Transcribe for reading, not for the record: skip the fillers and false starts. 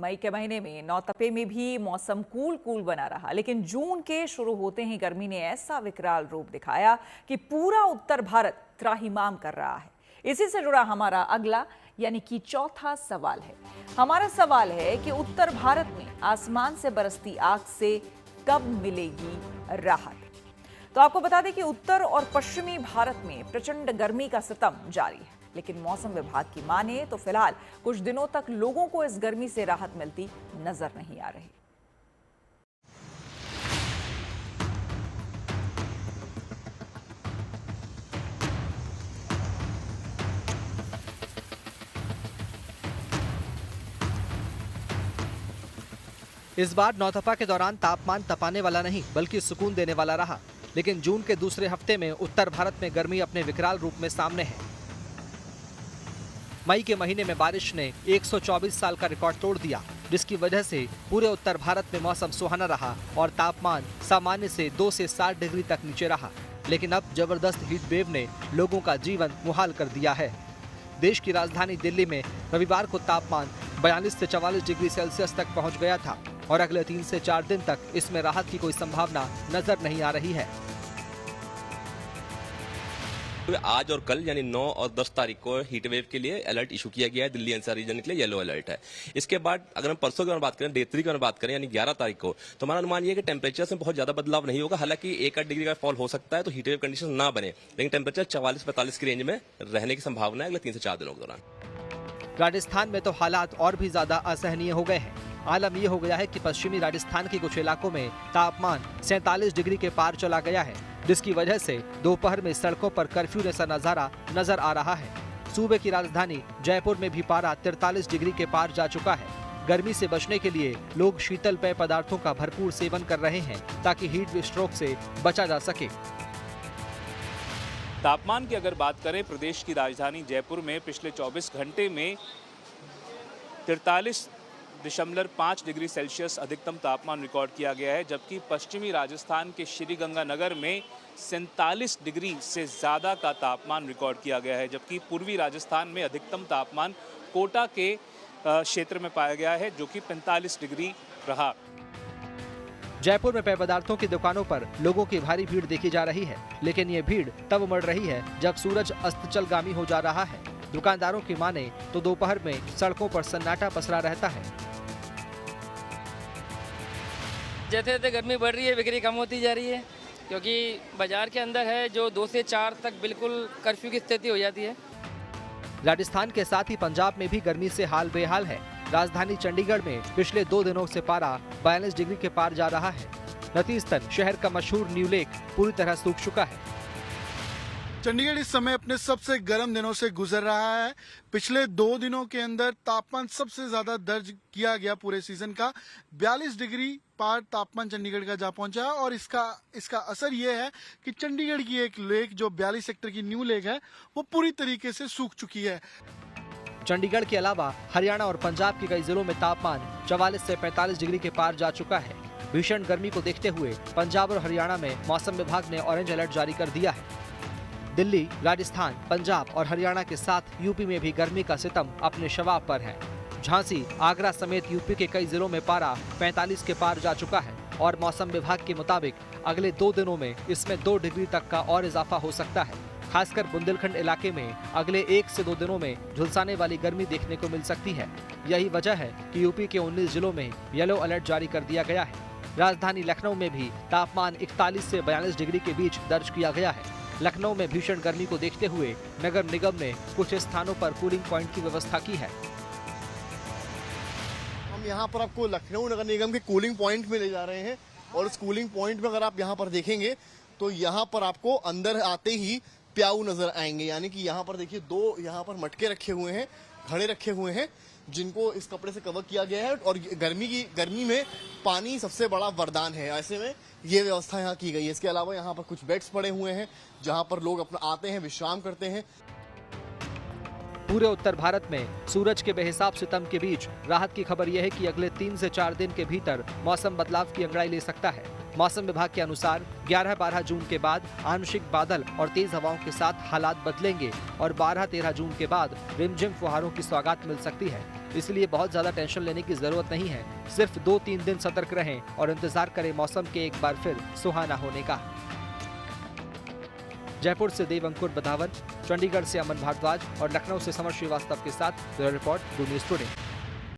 मई के महीने में नौतपे में भी मौसम कूल बना रहा, लेकिन जून के शुरू होते ही गर्मी ने ऐसा विकराल रूप दिखाया कि पूरा उत्तर भारत त्राहिमाम कर रहा है। इसी से जुड़ा हमारा अगला यानी कि चौथा सवाल है। हमारा सवाल है कि उत्तर भारत में आसमान से बरसती आग से कब मिलेगी राहत। तो आपको बता दें कि उत्तर और पश्चिमी भारत में प्रचंड गर्मी का सितम जारी है, लेकिन मौसम विभाग की माने तो फिलहाल कुछ दिनों तक लोगों को इस गर्मी से राहत मिलती नजर नहीं आ रही। इस बार नौतपा के दौरान तापमान तपाने वाला नहीं बल्कि सुकून देने वाला रहा, लेकिन जून के दूसरे हफ्ते में उत्तर भारत में गर्मी अपने विकराल रूप में सामने है। मई के महीने में बारिश ने 124 साल का रिकॉर्ड तोड़ दिया, जिसकी वजह से पूरे उत्तर भारत में मौसम सुहाना रहा और तापमान सामान्य से 2 से 7 डिग्री तक नीचे रहा। लेकिन अब जबरदस्त हीट वेव ने लोगों का जीवन मुहाल कर दिया है। देश की राजधानी दिल्ली में रविवार को तापमान 42 से 44 डिग्री सेल्सियस तक पहुंच गया था और अगले 3 से 4 दिन तक इसमें राहत की कोई संभावना नजर नहीं आ रही है। आज और कल यानी 9 और 10 तारीख को हीट वेव के लिए अलर्ट इशू किया गया है। दिल्ली एनसीआर रीजन के लिए येलो अलर्ट है। इसके बाद अगर हम परसों की बात करें, डे 3 की बात करें यानी 11 तारीख को, तो हमारा अनुमान ये है कि टेम्परेचर में बहुत ज्यादा बदलाव नहीं होगा। हालांकि 1-8 डिग्री का फॉल हो सकता है तो हीट वेव कंडीशन ना बने, लेकिन टेम्परेचर 44-45 की रेंज में रहने की संभावना है अगले 3 से 4 दिनों के दौरान। राजस्थान में तो हालात और भी ज्यादा असहनीय हो गए हैं। आलम ये हो गया है कि पश्चिमी राजस्थान के कुछ इलाकों में तापमान 47 डिग्री के पार चला गया है, जिसकी वजह से दोपहर में सड़कों पर कर्फ्यू जैसा नजारा नजर आ रहा है। सूबे की राजधानी जयपुर में भी पारा 43 डिग्री के पार जा चुका है। गर्मी से बचने के लिए लोग शीतल पेय पदार्थों का भरपूर सेवन कर रहे हैं ताकि हीट स्ट्रोक से बचा जा सके। तापमान की अगर बात करें, प्रदेश की राजधानी जयपुर में पिछले 24 घंटे में 43.5 डिग्री सेल्सियस अधिकतम तापमान रिकॉर्ड किया गया है, जबकि पश्चिमी राजस्थान के श्रीगंगानगर में 47 डिग्री से ज़्यादा का तापमान रिकॉर्ड किया गया है, जबकि पूर्वी राजस्थान में अधिकतम तापमान कोटा के क्षेत्र में पाया गया है जो कि 45 डिग्री रहा। जयपुर में पेय पदार्थों की दुकानों पर लोगों की भारी भीड़ देखी जा रही है, लेकिन ये भीड़ तब उमड़ रही है जब सूरज अस्ताचलगामी हो जा रहा है। दुकानदारों की माने तो दोपहर में सड़कों पर सन्नाटा पसरा रहता है। जैसे जैसे गर्मी बढ़ रही है बिक्री कम होती जा रही है, क्योंकि बाजार के अंदर है जो 2 से 4 तक बिल्कुल कर्फ्यू की स्थिति हो जाती है। राजस्थान के साथ ही पंजाब में भी गर्मी से हाल बेहाल है। राजधानी चंडीगढ़ में पिछले 2 दिनों से पारा 42 डिग्री के पार जा रहा है। नतीजतन शहर का मशहूर न्यू लेक पूरी तरह सूख चुका है। चंडीगढ़ इस समय अपने सबसे गर्म दिनों से गुजर रहा है। पिछले 2 दिनों के अंदर तापमान सबसे ज्यादा दर्ज किया गया पूरे सीजन का 42 डिग्री पार तापमान चंडीगढ़ का जा पहुंचा है और इसका असर ये है कि चंडीगढ़ की एक लेक जो 42 सेक्टर की न्यू लेक है वो पूरी तरीके से सूख चुकी है। चंडीगढ़ के अलावा हरियाणा और पंजाब के कई जिलों में तापमान 44 से 45 डिग्री के पार जा चुका है। भीषण गर्मी को देखते हुए पंजाब और हरियाणा में मौसम विभाग ने ऑरेंज अलर्ट जारी कर दिया है। दिल्ली, राजस्थान, पंजाब और हरियाणा के साथ यूपी में भी गर्मी का सितम अपने शवाब पर है। झांसी, आगरा समेत यूपी के कई जिलों में पारा 45 के पार जा चुका है और मौसम विभाग के मुताबिक अगले 2 दिनों में इसमें 2 डिग्री तक का और इजाफा हो सकता है। खासकर बुंदेलखंड इलाके में अगले 1 से 2 दिनों में झुलसाने वाली गर्मी देखने को मिल सकती है। यही वजह है कि यूपी के 19 जिलों में येलो अलर्ट जारी कर दिया गया है। राजधानी लखनऊ में भी तापमान 41 से 42 डिग्री के बीच दर्ज किया गया है। लखनऊ में भीषण गर्मी को देखते हुए नगर निगम ने कुछ स्थानों पर कूलिंग पॉइंट की व्यवस्था की है। हम यहाँ पर आपको लखनऊ नगर निगम के कूलिंग पॉइंट में ले जा रहे हैं और इस कूलिंग पॉइंट में अगर आप यहाँ पर देखेंगे तो यहाँ पर आपको अंदर आते ही प्याऊ नजर आएंगे। यानी कि यहाँ पर देखिए 2 यहाँ पर मटके रखे हुए हैं, घड़े रखे हुए हैं जिनको इस कपड़े से कवर किया गया है और गर्मी में पानी सबसे बड़ा वरदान है। ऐसे में ये व्यवस्था यहाँ की गई है। इसके अलावा यहाँ पर कुछ बेड्स पड़े हुए हैं जहाँ पर लोग अपना आते हैं, विश्राम करते हैं। पूरे उत्तर भारत में सूरज के बेहिसाब सितम के बीच राहत की खबर यह है कि अगले 3 से 4 दिन के भीतर मौसम बदलाव की अंगड़ाई ले सकता है। मौसम विभाग के अनुसार 11-12 जून के बाद आंशिक बादल और तेज हवाओं के साथ हालात बदलेंगे और 12-13 जून के बाद रिमझिम फुहारों की सौगात मिल सकती है। इसलिए बहुत ज्यादा टेंशन लेने की जरूरत नहीं है। सिर्फ 2-3 दिन सतर्क रहें और इंतजार करें मौसम के एक बार फिर सुहाना होने का। जयपुर से देव अंकुर बधावन, चंडीगढ़ से अमन भारद्वाज और लखनऊ से समर श्रीवास्तव के साथ bureau report, do news today.